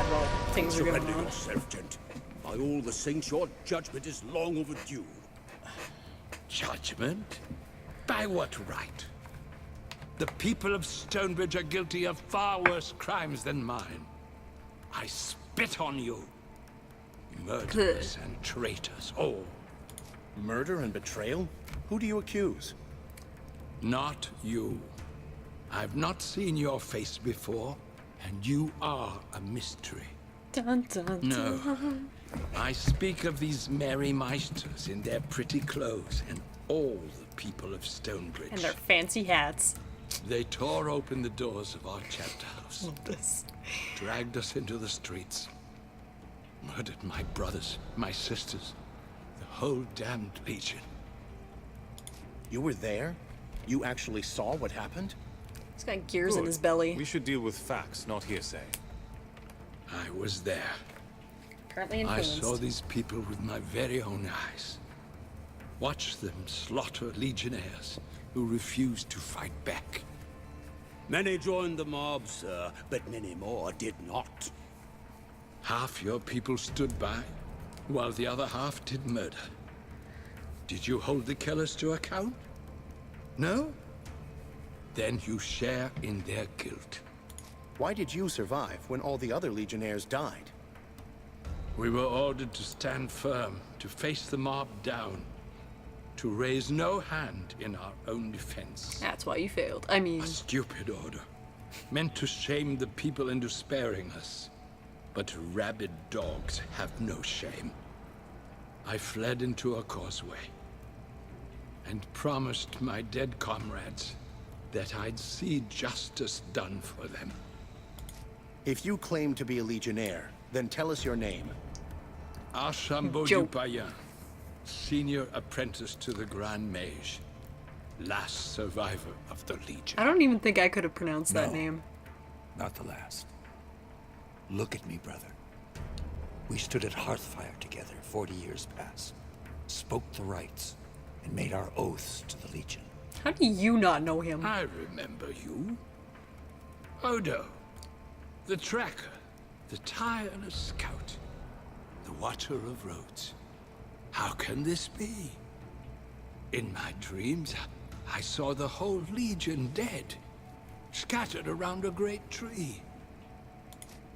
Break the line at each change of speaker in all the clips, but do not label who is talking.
while things are going
Surrender
on.
yourself, gent. By all the saints, your judgment is long overdue.
Judgment? By what right? The people of Stonebridge are guilty of far worse crimes than mine. I spit on you. Murderers and traitors, all.
Murder and betrayal? Who do you accuse?
Not you. I've not seen your face before, and you are a mystery.
Dun, dun,
No.
dun.
I speak of these merry meisters in their pretty clothes and all the people of Stonebridge.
And their fancy hats.
They tore open the doors of our chapter house,
Love this.
dragged us into the streets, murdered my brothers, my sisters, the whole damned legion.
You were there? You actually saw what happened?
He's got gears in
Good.
his belly.
We should deal with facts, not hearsay.
I was there.
Apparently
I
influenced.
saw these people with my very own eyes. Watched them slaughter legionnaires who refused to fight back.
Many joined the mob, sir, but many more did not.
Half your people stood by, while the other half did murder. Did you hold the killers to account? No? Then you share in their guilt.
Why did you survive when all the other legionnaires died?
We were ordered to stand firm, to face the mob down, to raise no hand in our own defense.
That's why you failed. I mean,
A stupid order, meant to shame the people into sparing us. But rabid dogs have no shame. I fled into a causeway, and promised my dead comrades that I'd see justice done for them.
If you claim to be a legionnaire, then tell us your name.
Archambault
Joe.
Dupayan, senior apprentice to the Grand Mage, last survivor of the Legion.
I don't even think I could have pronounced that
No.
name.
Not the last. Look at me, brother. We stood at Hearthfire together 40 years past, spoke the rights, and made our oaths to the Legion.
How do you not know him?
I remember you. Odo, the tracker, the tireless scout, the watcher of roads. How can this be? In my dreams, I saw the whole Legion dead, scattered around a great tree.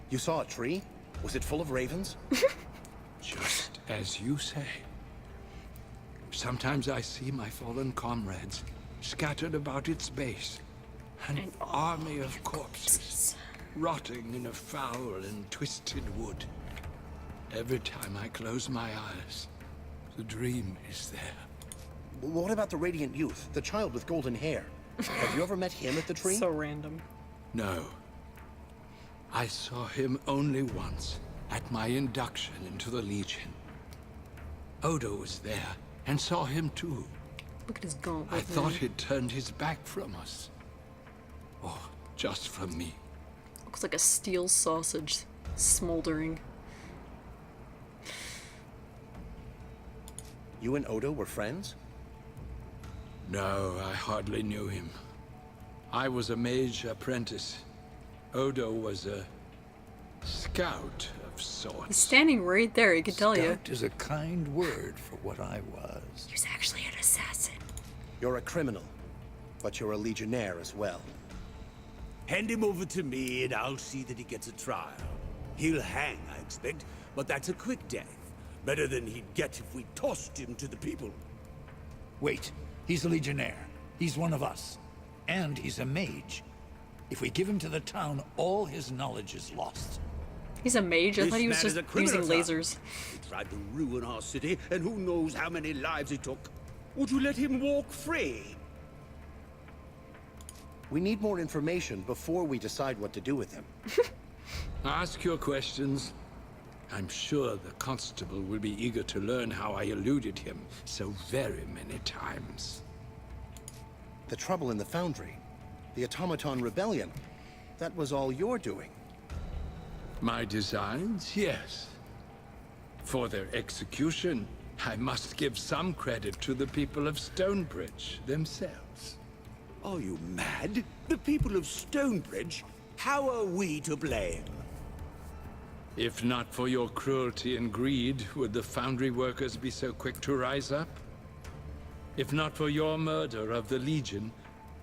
You saw a tree? Was it full of ravens?
Just as you say. Sometimes I see my fallen comrades scattered about its base, an army of corpses, rotting in a foul and twisted wood. Every time I close my eyes, the dream is there.
What about the radiant youth, the child with golden hair? Have you ever met him at the tree?
So random.
No. I saw him only once, at my induction into the Legion. Odo was there, and saw him too.
Look at his gauntlet.
I thought
man.
he'd turned his back from us. Or just from me.
Looks like a steel sausage smoldering.
You and Odo were friends?
No, I hardly knew him. I was a mage apprentice. Odo was a scout of
He's
sorts.
standing right there, he could tell you.
Scout is a kind word for what I was.
He was actually an assassin.
You're a criminal, but you're a legionnaire as well.
Hand him over to me and I'll see that he gets a trial. He'll hang, I expect, but that's a quick death. Better than he'd get if we tossed him to the people.
Wait, he's a legionnaire. He's one of us. And he's a mage. If we give him to the town, all his knowledge is lost.
He's a mage? I
This
thought he was
man
just
is a criminal,
using
sir.
lasers.
He tried to ruin our city, and who knows how many lives he took. Would you let him walk free?
We need more information before we decide what to do with him.
Ask your questions. I'm sure the constable will be eager to learn how I eluded him so very many times.
The trouble in the Foundry, the Automaton rebellion, that was all your doing.
My designs, yes. For their execution, I must give some credit to the people of Stonebridge themselves.
Are you mad? The people of Stonebridge? How are we to blame?
If not for your cruelty and greed, would the foundry workers be so quick to rise up? If not for your murder of the Legion,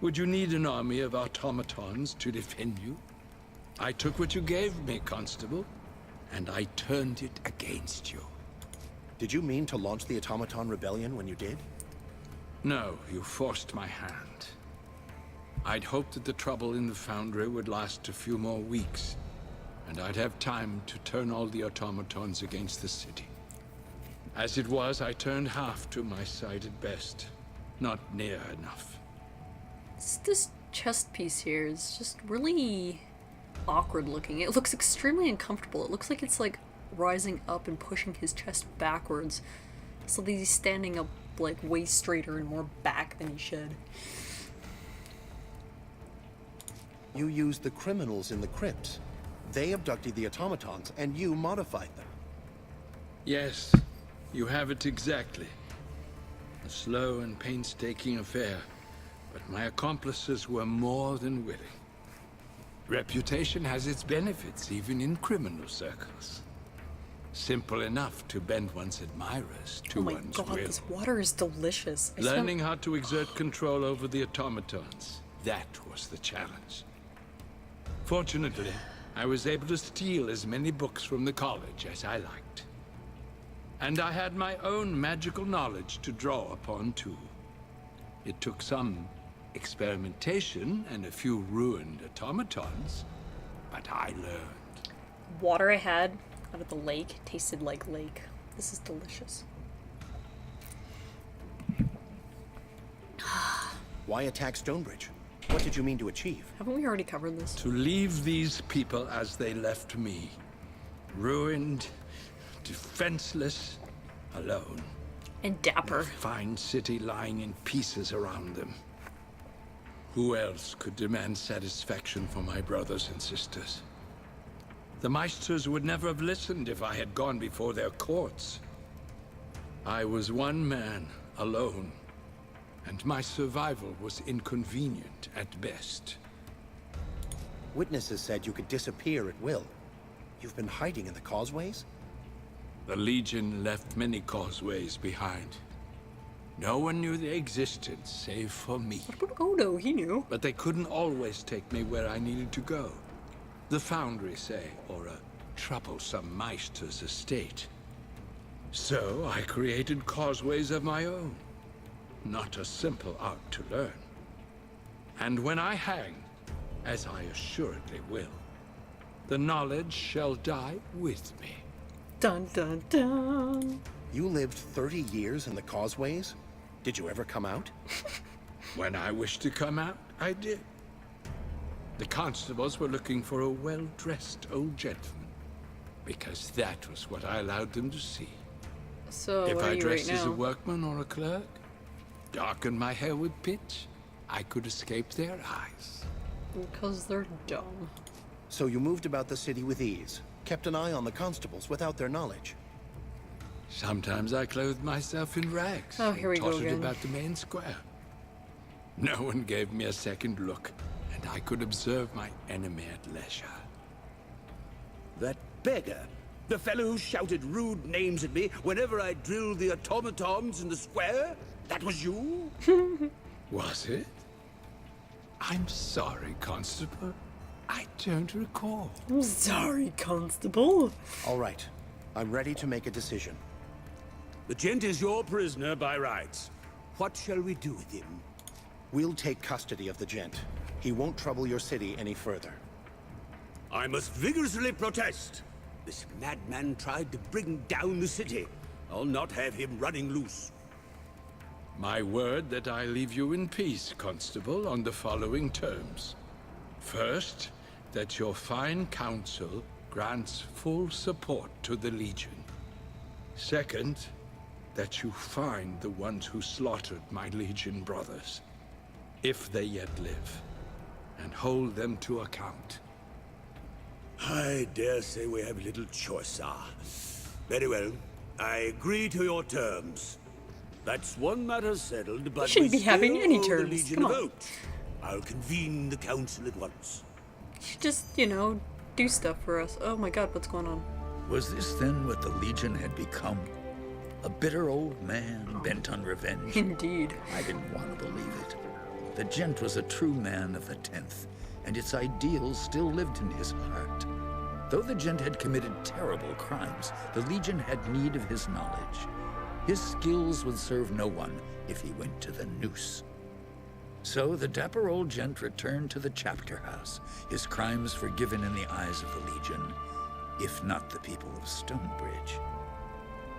would you need an army of automatons to defend you? I took what you gave me, Constable, and I turned it against you.
Did you mean to launch the Automaton rebellion when you did?
No, you forced my hand. I'd hoped that the trouble in the foundry would last a few more weeks, and I'd have time to turn all the automatons against the city. As it was, I turned half to my side at best. Not near enough.
This chest piece here is just really awkward looking. It looks extremely uncomfortable. It looks like it's like rising up and pushing his chest backwards, so that he's standing up like way straighter and more back than he should.
You used the criminals in the crypts. They abducted the automatons, and you modified them.
Yes, you have it exactly. A slow and painstaking affair, but my accomplices were more than willing. Reputation has its benefits, even in criminal circles. Simple enough to bend one's admirers to
Oh my
one's
god,
will.
this water is delicious. I
Learning how to exert control over the automatons, that was the challenge. Fortunately, I was able to steal as many books from the college as I liked. And I had my own magical knowledge to draw upon, too. It took some experimentation and a few ruined automatons, but I learned.
Water I had out of the lake tasted like lake. This is delicious.
Why attack Stonebridge? What did you mean to achieve?
Haven't we already covered this?
To leave these people as they left me. Ruined, defenseless, alone.
And dapper.
A fine city lying in pieces around them. Who else could demand satisfaction for my brothers and sisters? The Meisters would never have listened if I had gone before their courts. I was one man, alone, and my survival was inconvenient at best.
Witnesses said you could disappear at will. You've been hiding in the causeways?
The Legion left many causeways behind. No one knew they existed, save for me.
What about Odo? He knew.
But they couldn't always take me where I needed to go. The foundry, say, or a troublesome Meister's estate. So I created causeways of my own. Not a simple art to learn. And when I hang, as I assuredly will, the knowledge shall die with me.
Dun dun dun.
You lived 30 years in the causeways? Did you ever come out?
When I wished to come out, I did. The constables were looking for a well-dressed old gentleman, because that was what I allowed them to see.
So
If
what are
I
you right
dressed as a
now?
workman or a clerk, darkened my hair with pitch, I could escape their eyes.
Because they're dumb.
So you moved about the city with ease, kept an eye on the constables without their knowledge.
Sometimes I clothed myself in rags
Oh, here we
and
go
tottered
again.
about the main square. No one gave me a second look, and I could observe my enemy at leisure.
That beggar. The fellow who shouted rude names at me whenever I drilled the automatons in the square? That was you?
Was it? I'm sorry, Constable. I don't recall.
I'm sorry, Constable.
All right, I'm ready to make a decision.
The gent is your prisoner by rights. What shall we do with him?
We'll take custody of the gent. He won't trouble your city any further.
I must vigorously protest. This madman tried to bring down the city. I'll not have him running loose.
My word that I leave you in peace, Constable, on the following terms. First, that your fine council grants full support to the Legion. Second, that you find the ones who slaughtered my Legion brothers, if they yet live, and hold them to account.
I dare say we have little choice, sir. Very well. I agree to your terms. That's one matter settled, but
shouldn't
we
be having
still
any
owe the
terms.
Legion
Come
a
on.
vote. I'll convene the council at once.
You should just, you know, do stuff for us. Oh my god, what's going on?
Was this then what the Legion had become? A bitter old man bent on revenge?
Indeed.
I didn't want to believe it. The gent was a true man of the 10th, and its ideals still lived in his heart. Though the gent had committed terrible crimes, the Legion had need of his knowledge. His skills would serve no one if he went to the noose. So the dapper old gent returned to the chapter house, his crimes forgiven in the eyes of the Legion, if not the people of Stonebridge.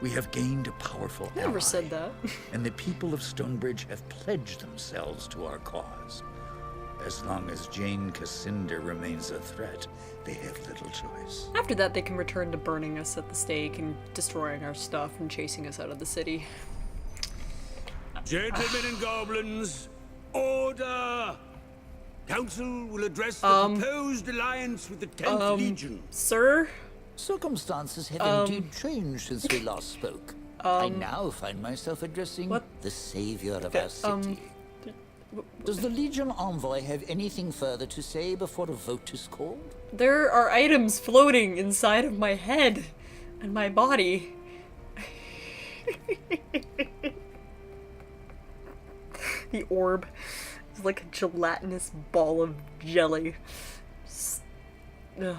We have gained a powerful ally.
Never said that.
And the people of Stonebridge have pledged themselves to our cause. As long as Jane Cassinder remains a threat, they have little choice.
After that, they can return to burning us at the stake and destroying our stuff and chasing us out of the city.
Gentlemen and goblins, order! Council will address the proposed alliance with the 10th Legion.
Sir?
Circumstances have indeed changed since we last spoke. I now find myself addressing the savior of our city. Does the Legion envoy have anything further to say before a vote is called?
There are items floating inside of my head and my body. The orb is like a gelatinous ball of jelly. Ugh.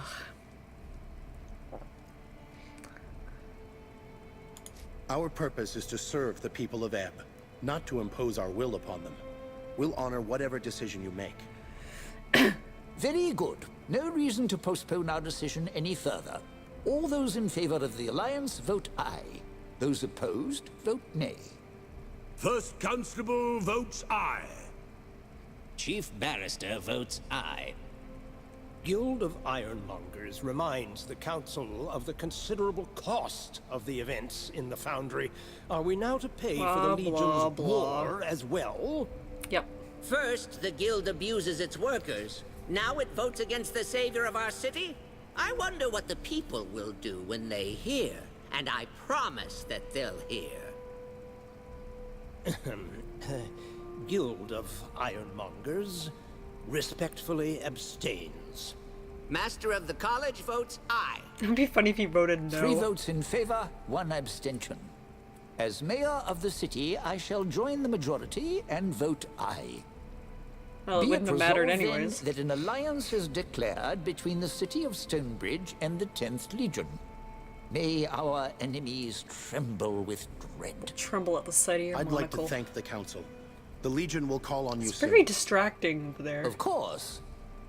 Our purpose is to serve the people of Ebb, not to impose our will upon them. We'll honor whatever decision you make.
Very good. No reason to postpone our decision any further. All those in favor of the alliance vote aye. Those opposed vote nay.
First Constable votes aye.
Chief Barrister votes aye.
Guild of Ironmongers reminds the Council of the considerable cost of the events in the Foundry. Are we now to pay for the Legion's war as well?
Yep.
First, the Guild abuses its workers. Now it votes against the savior of our city? I wonder what the people will do when they hear. And I promise that they'll hear.
Guild of Ironmongers respectfully abstains.
Master of the College votes aye.
It'd be funny if he voted no.
3 votes in favor, 1 abstention. As mayor of the city, I shall join the majority and vote aye.
Well, it
Be
wouldn't have mattered
resolved, then,
anyways.
that an alliance is declared between the city of Stonebridge and the 10th Legion. May our enemies tremble with dread.
Tremble at the sight of your
I'd like to
monocle.
thank the Council. The Legion will call on you
It's
soon.
very distracting over there.
Of course.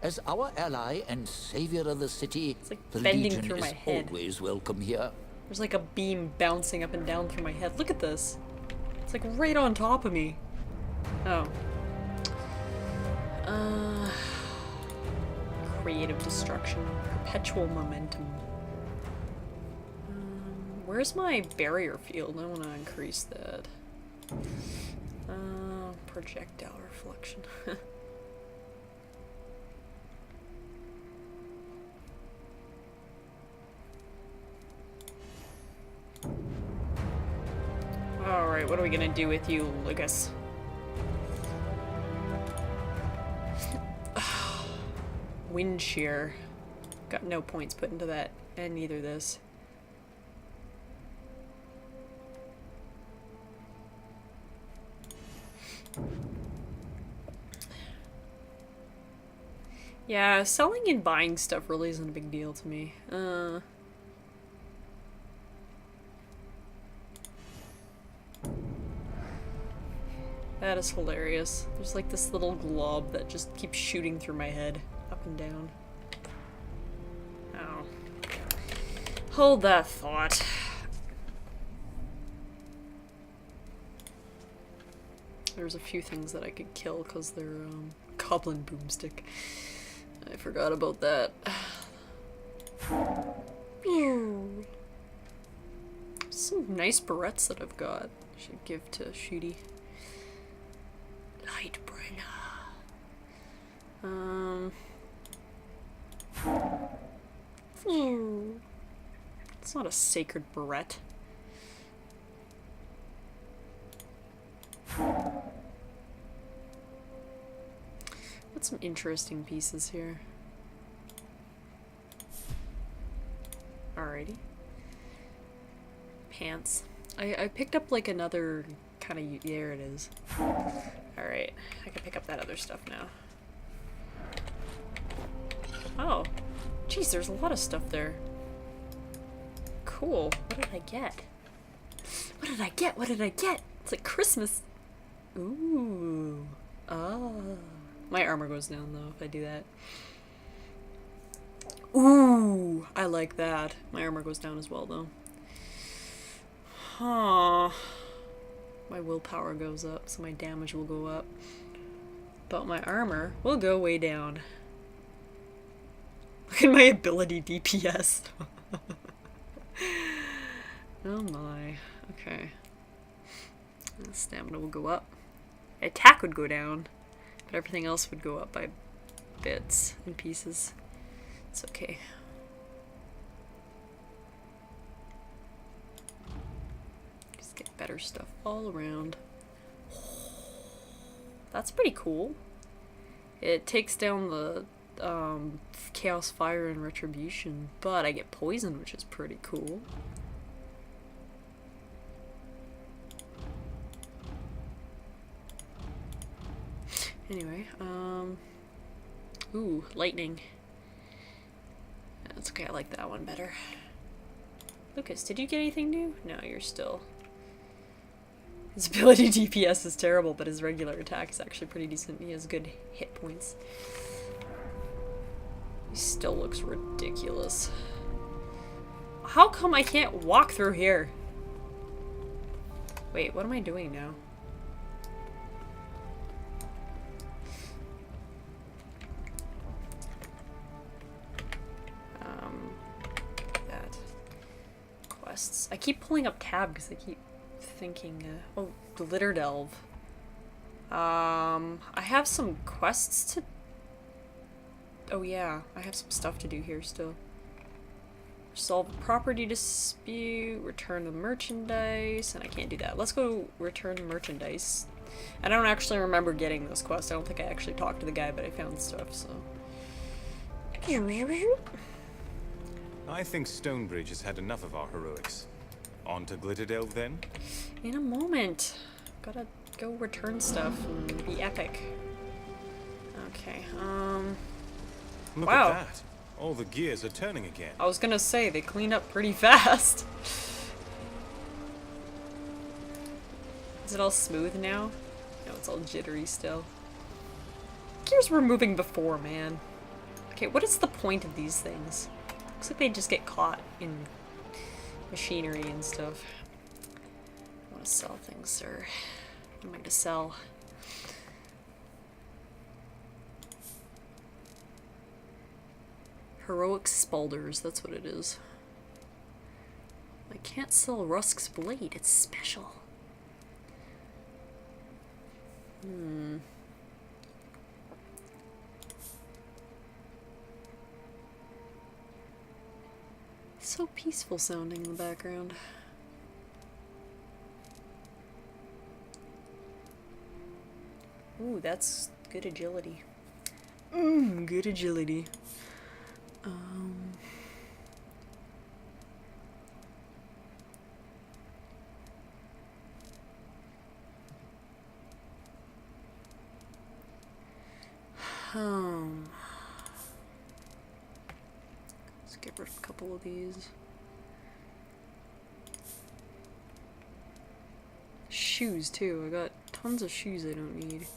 As our ally and savior of the city,
It's like
the
bending
Legion
through my
is
head.
always welcome here.
There's like a beam bouncing up and down through my head. Look at this. It's like right on top of me. Oh. Creative destruction. Perpetual momentum. Where's my barrier field? I want to increase that. Projectile reflection. Alright, what are we gonna do with you, Lucas? Wind shear. Got no points put into that, and neither this. Yeah, selling and buying stuff really isn't a big deal to me. That is hilarious. There's like this little glob that just keeps shooting through my head, up and down. Oh. Hold that thought. There's a few things that I could kill because they're goblin boomstick. I forgot about that. Some nice barrettes that I've got. Should give to Shooty. Lightbringer. It's not a sacred barrette. Got some interesting pieces here. Alrighty. pants. I picked up like another kind of... There it is. Alright, I can pick up that other stuff now. Oh. Jeez, there's a lot of stuff there. Cool. What did I get? What did I get? What did I get? It's like Christmas. Ooh. Ah. My armor goes down though if I do that. Ooh. I like that. My armor goes down as well though. Huh. My willpower goes up, so my damage will go up. But my armor will go way down. Look at my ability DPS. Oh my. Okay. Stamina will go up. Attack would go down. But everything else would go up by bits and pieces. It's okay. Just get better stuff all around. That's pretty cool. It takes down the Chaos, Fire, and Retribution, but I get poison, which is pretty cool. Anyway, ooh, lightning. That's okay, I like that one better. Lucas, did you get anything new? No, you're still... His ability DPS is terrible, but his regular attack is actually pretty decent. He has good hit points. He still looks ridiculous. How come I can't walk through here? Wait, what am I doing now? That. Quests. I keep pulling up tab because I keep thinking, oh, the Litter Delve. I have some quests to... Oh yeah, I have some stuff to do here still. Solve a property dispute, return the merchandise, and I can't do that. Let's go return the merchandise. I don't actually remember getting this quest. I don't think I actually talked to the guy, but I found stuff, so...
I think Stonebridge has had enough of our heroics. On to Glitterdelve then?
In a moment. Gotta go return stuff and be epic. Okay,
Look
wow.
at that. All the gears are turning again.
I was gonna say, they clean up pretty fast. Is it all smooth now? No, it's all jittery still. Gears were moving before, man. Okay, what is the point of these things? Looks like they just get caught in machinery and stuff. I want to sell things, sir. What am I going to sell? Heroic Spalders, that's what it is. I can't sell Rusk's Blade, it's special. So peaceful sounding in the background. Ooh, that's good agility. Good agility. Let's get rid of a couple of these. Shoes too. I got tons of shoes I don't need.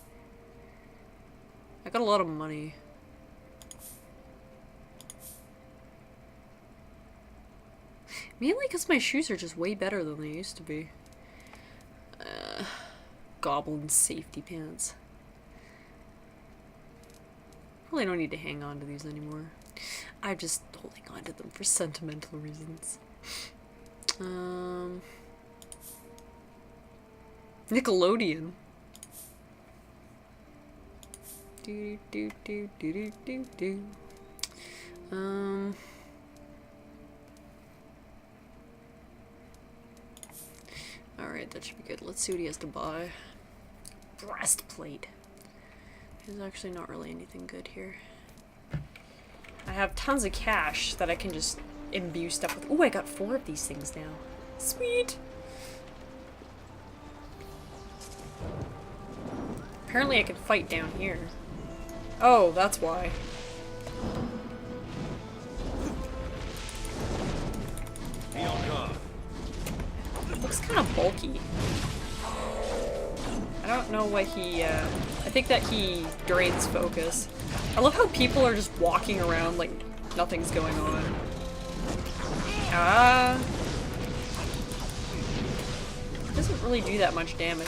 I got a lot of money. Mainly because my shoes are just way better than they used to be. Goblin safety pants. Probably don't need to hang on to these anymore. I'm just holding on to them for sentimental reasons. Nickelodeon. Do do do do do do do. Alright, that should be good. Let's see what he has to buy. Breastplate. There's actually not really anything good here. I have tons of cash that I can just imbue stuff with. Ooh, I got 4 of these things now. Sweet. Apparently I can fight down here. Oh, that's why. Looks kind of bulky. I don't know what he, I think that he drains focus. I love how people are just walking around like nothing's going on. Doesn't really do that much damage.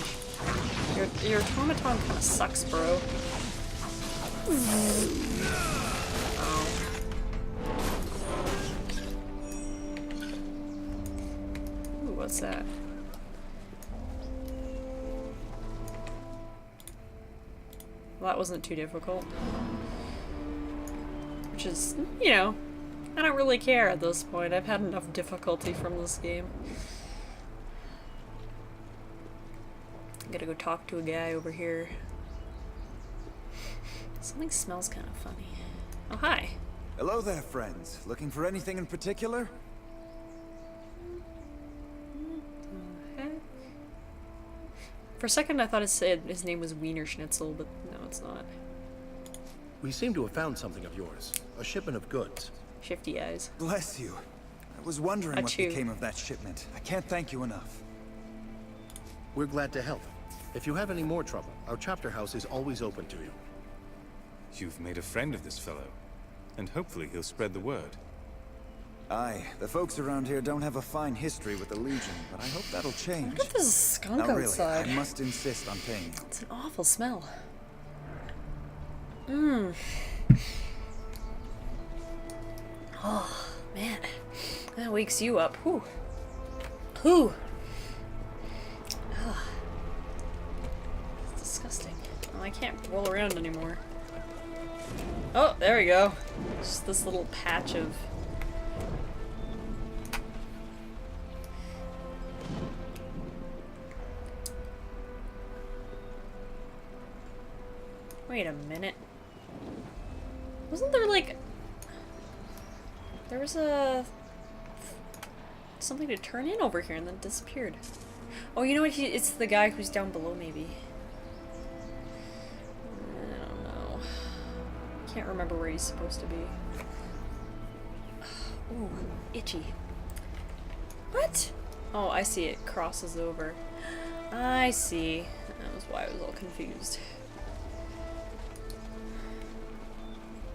Your automaton kind of sucks, bro. Oh. Ooh, what's that? Well, that wasn't too difficult. Which is, you know, I don't really care at this point. I've had enough difficulty from this game. I gotta go talk to a guy over here. Something smells kind of funny. Oh, hi.
Hello there, friends. Looking for anything in particular?
For a second I thought it said his name was Wiener Schnitzel, but no, it's not.
We seem to have found something of yours. A shipment of goods.
Shifty eyes.
Bless you. I was wondering what
Achoo.
became of that shipment. I can't thank you enough.
We're glad to help. If you have any more trouble, our chapter house is always open to you.
You've made a friend of this fellow, and hopefully he'll spread the word.
Aye, the folks around here don't have a fine history with the Legion, but I hope that'll
I
change.
wonder if there's a skunk
Now really,
outside.
I must insist on paying.
It's an awful smell. Mmm. Oh, man. That wakes you up. Whew. Whew. Ugh. It's disgusting. Oh, I can't roll around anymore. Oh, there we go. Just this little patch of... Wait a minute. Wasn't there like... There was a... something to turn in over here and then it disappeared. Oh, you know what? It's the guy who's down below, maybe. I don't know. Can't remember where he's supposed to be. Ooh, itchy. What? Oh, I see. It crosses over. I see. That was why I was all confused.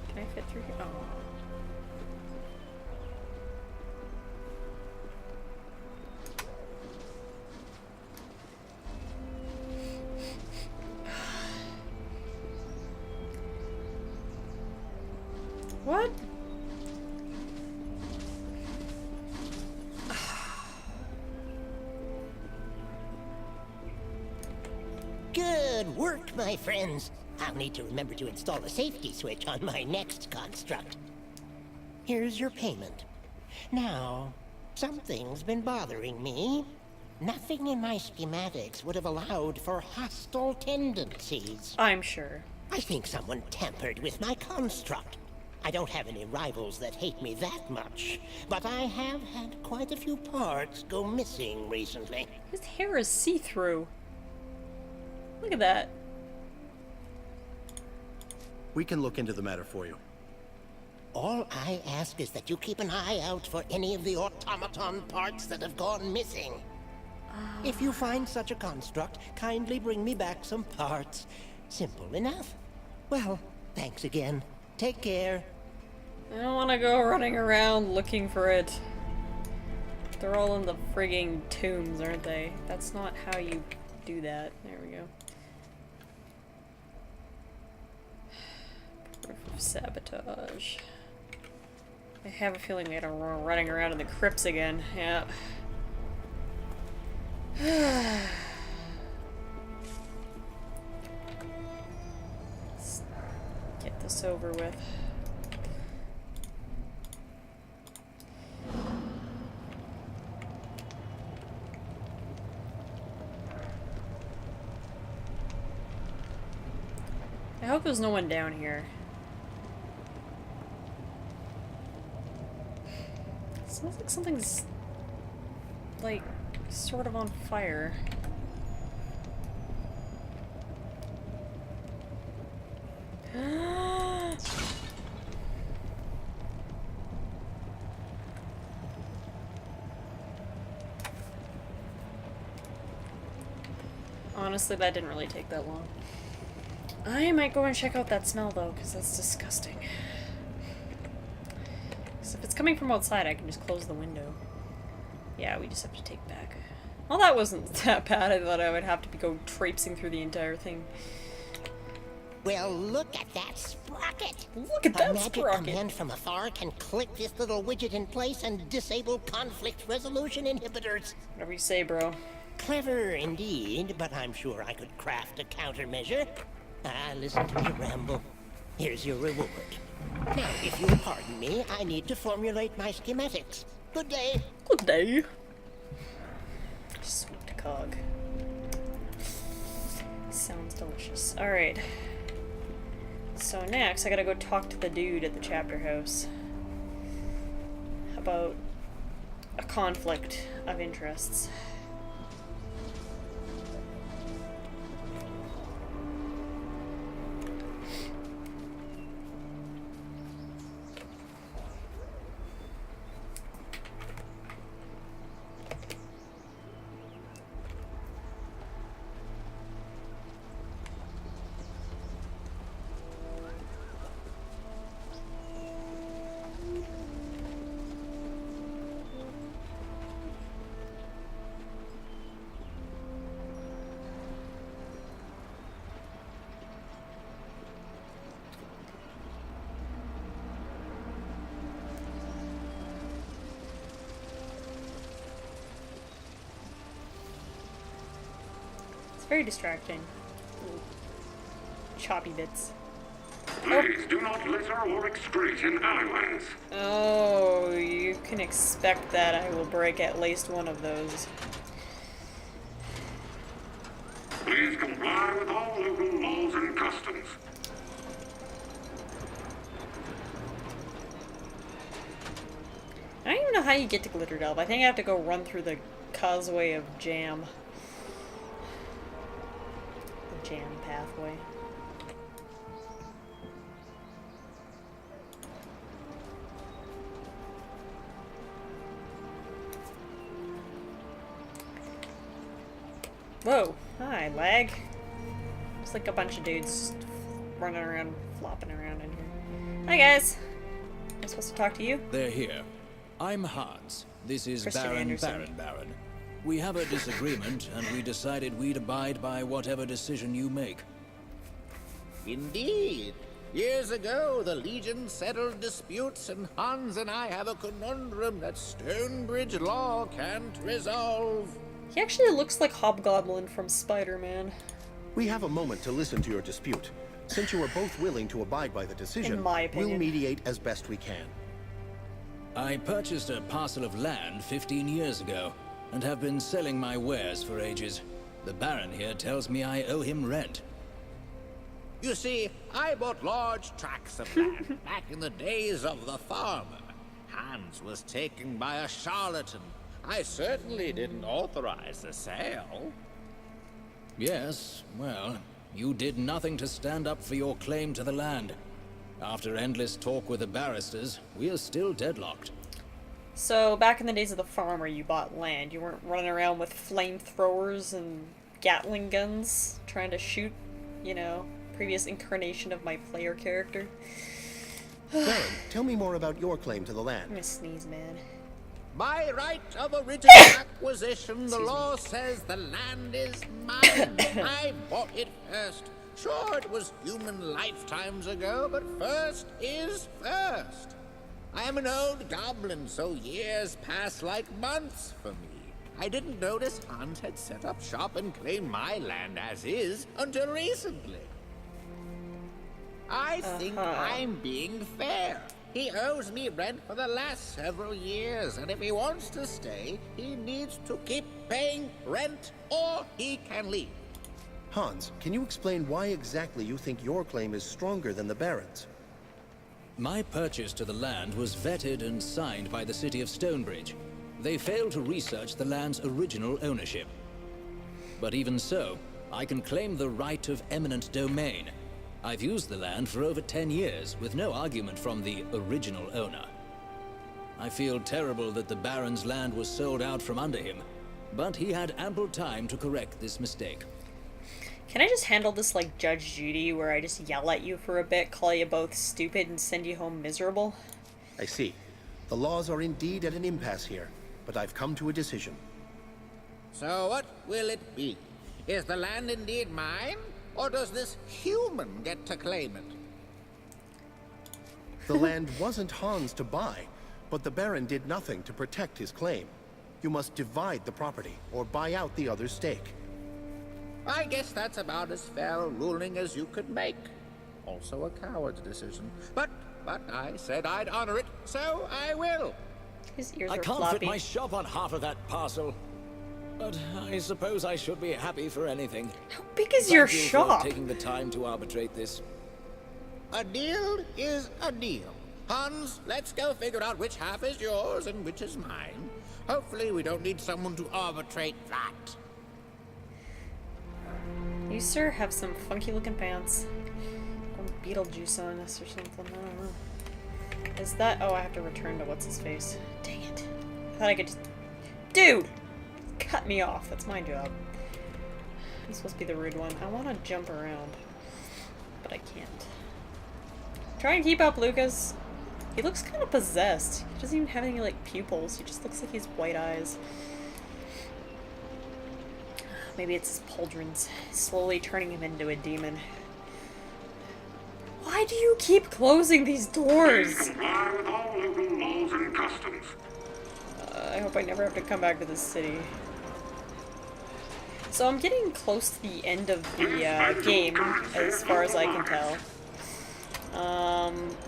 Can I fit through here? Oh. What?
Good work, my friends. I'll need to remember to install a safety switch on my next construct. Here's your payment. Now, something's been bothering me. Nothing in my schematics would have allowed for hostile tendencies.
I'm sure.
I think someone tampered with my construct. I don't have any rivals that hate me that much, but I have had quite a few parts go missing recently.
His hair is see-through. Look at that.
We can look into the matter for you.
All I ask is that you keep an eye out for any of the automaton parts that have gone missing. If you find such a construct, kindly bring me back some parts. Simple enough. Well, thanks again. Take care.
I don't want to go running around looking for it. They're all in the frigging tombs, aren't they? That's not how you do that. There we go. Proof of sabotage. I have a feeling we gotta run running around in the crypts again. Yeah. Let's get this over with. I hope there's no one down here. It smells like something's like, sort of on fire. Honestly, that didn't really take that long. I might go and check out that smell, though, because that's disgusting. So if it's coming from outside, I can just close the window. Yeah, we just have to take back. Well, that wasn't that bad. I thought I would have to go traipsing through the entire thing.
Well, look at that sprocket!
Look at that
A magic
sprocket!
command from afar can click this little widget in place and disable conflict resolution inhibitors.
Whatever you say, bro.
Clever indeed, but I'm sure I could craft a countermeasure. Listen to me ramble. Here's your reward. Now, if you'll pardon me, I need to formulate my schematics. Good day.
Good day. Sweet cog. Sounds delicious. Alright. So next, I gotta go talk to the dude at the chapter house about a conflict of interests. Very distracting. Little choppy bits.
Please do not litter or excrete in alleyways.
Oh, you can expect that I will break at least one of those.
Please comply with all local laws and customs.
I don't even know how you get to Glitter Delve. I think I have to go run through the causeway of jam. Jam pathway. Whoa, hi, lag. It's like a bunch of dudes running around, flopping around in here. Hi guys. I'm supposed to talk to you?
They're here. I'm Hans. This is
Christian
Baron. We have a disagreement, and we decided we'd abide by whatever decision you make.
Indeed. Years ago, the Legion settled disputes, and Hans and I have a conundrum that Stonebridge law can't resolve.
He actually looks like Hobgoblin from Spider-Man.
We have a moment to listen to your dispute. Since you are both willing to abide by the decision,
In my opinion.
we'll mediate as best we can.
I purchased a parcel of land 15 years ago, and have been selling my wares for ages. The Baron here tells me I owe him rent.
You see, I bought large tracts of land back in the days of the farmer. Hans was taken by a charlatan. I certainly didn't authorize the sale.
Yes, well, you did nothing to stand up for your claim to the land. After endless talk with the barristers, we are still deadlocked.
So, back in the days of the farmer, you bought land. You weren't running around with flamethrowers and Gatling guns trying to shoot, you know, previous incarnation of my player character.
Baron, tell me more about your claim to the land.
I'm gonna sneeze, man.
By right of original acquisition, the law says the land is mine. I bought it first. Sure, it was human lifetimes ago, but first is first. I am an old goblin, so years pass like months for me. I didn't notice Hans had set up shop and claimed my land as is until recently. I think I'm being fair. He owes me rent for the last several years, and if he wants to stay, he needs to keep paying rent, or he can leave.
Hans, can you explain why exactly you think your claim is stronger than the Baron's?
My purchase to the land was vetted and signed by the city of Stonebridge. they failed to research the land's original ownership. But even so, I can claim the right of eminent domain. I've used the land for over 10 years, with no argument from the original owner. I feel terrible that the Baron's land was sold out from under him, but he had ample time to correct this mistake.
Can I just handle this like Judge Judy, where I just yell at you for a bit, call you both stupid, and send you home miserable?
I see. The laws are indeed at an impasse here, but I've come to a decision.
So what will it be? Is the land indeed mine, or does this human get to claim it?
The land wasn't Han's to buy, but the Baron did nothing to protect his claim. You must divide the property, or buy out the other's stake.
I guess that's about as fair a ruling as you could make. Also a coward's decision. But I said I'd honor it, so I will.
His ears
I
are
can't
floppy.
fit my shop on half of that parcel. But I suppose I should be happy for anything.
How big is your
Thank you
shop?
for taking the time to arbitrate this.
A deal is a deal. Hans, let's go figure out which half is yours and which is mine. Hopefully we don't need someone to arbitrate that.
You, sir, have some funky-looking pants. Beetlejuice on us or something. I don't know. Is that... Oh, I have to return to what's-his-face. Dang it. I thought I could just... Dude! Cut me off. That's my job. I'm supposed to be the rude one. I want to jump around. But I can't. Try and keep up, Lucas. He looks kind of possessed. He doesn't even have any, like, pupils. He just looks like he has white eyes. Maybe it's his pauldrons slowly turning him into a demon. Why do you keep closing these doors?
Please comply with all local laws and customs.
I hope I never have to come back to this city. So I'm getting close to the end of the game, as far as I can tell.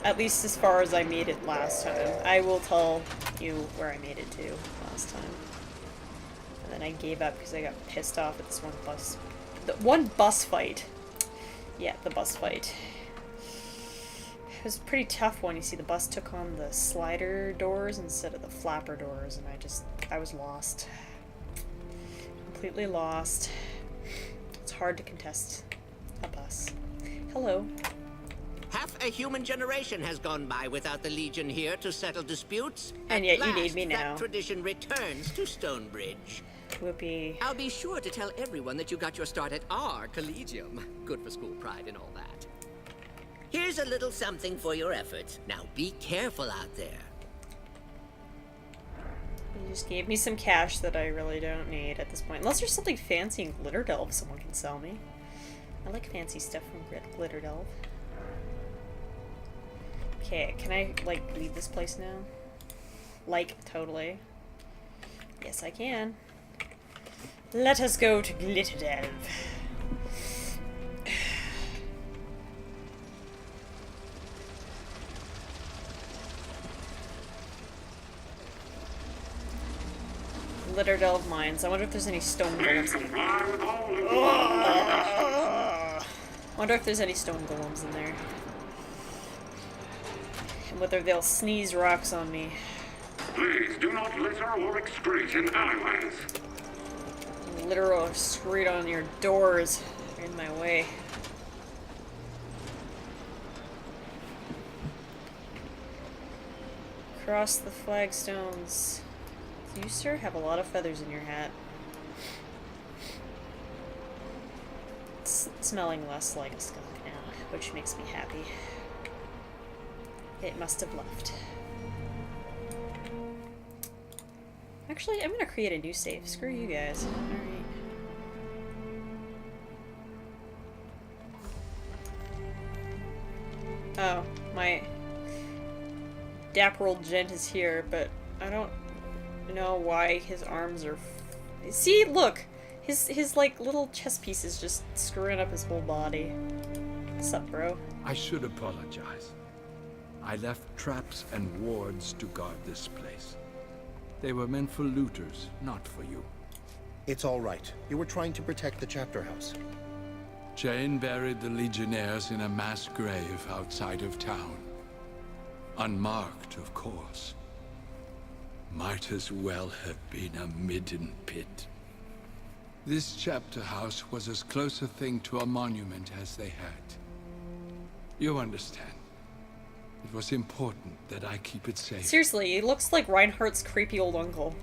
At least as far as I made it last time. I will tell you where I made it to last time. And then I gave up because I got pissed off at this one bus. The one bus fight. Yeah, the bus fight. It was a pretty tough one. You see, the bus took on the slider doors instead of the flapper doors, and I was lost. Completely lost. It's hard to contest a bus. Hello.
Half a human generation has gone by without the Legion here to settle disputes.
And yet you need me now.
That tradition returns to Stonebridge.
Whoopee.
I'll be sure to tell everyone that you got your start at our Collegium. Good for school pride and all that.
Here's a little something for your efforts. Now be careful out there.
You just gave me some cash that I really don't need at this point. Unless there's something fancy in Glitterdelve someone can sell me. I like fancy stuff from Glitterdelve. Okay, can I, like, leave this place now? Like, totally. Yes, I can. Let us go to Glitterdelve. Glitterdelve mines. I wonder if there's any stone golems. Wonder if there's any stone golems in there. And whether they'll sneeze rocks on me.
Please do not litter or excrete in alleyways.
Litter or excrete on your doors. You're in my way. Cross the flagstones. You, sir, have a lot of feathers in your hat. It's smelling less like a skunk now, which makes me happy. It must have left. Actually, I'm gonna create a new save. Screw you guys. Alright. Oh, my dapper old gent is here, but I don't know why his arms are... See, look! His like little chest piece is just screwing up his whole body. What's up, bro?
I should apologize. I left traps and wards to guard this place. They were meant for looters, not for you.
It's all right. You were trying to protect the chapter house.
Jane buried the Legionnaires in a mass grave outside of town. Unmarked, of course. might as well have been a midden pit. This chapter house was as close a thing to a monument as they had. You understand. It was important that I keep it safe.
Seriously, he looks like Reinhardt's creepy old uncle.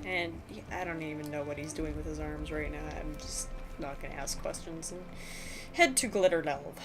And I don't even know what he's doing with his arms right now. I'm just not gonna ask questions and head to Glitter Delve.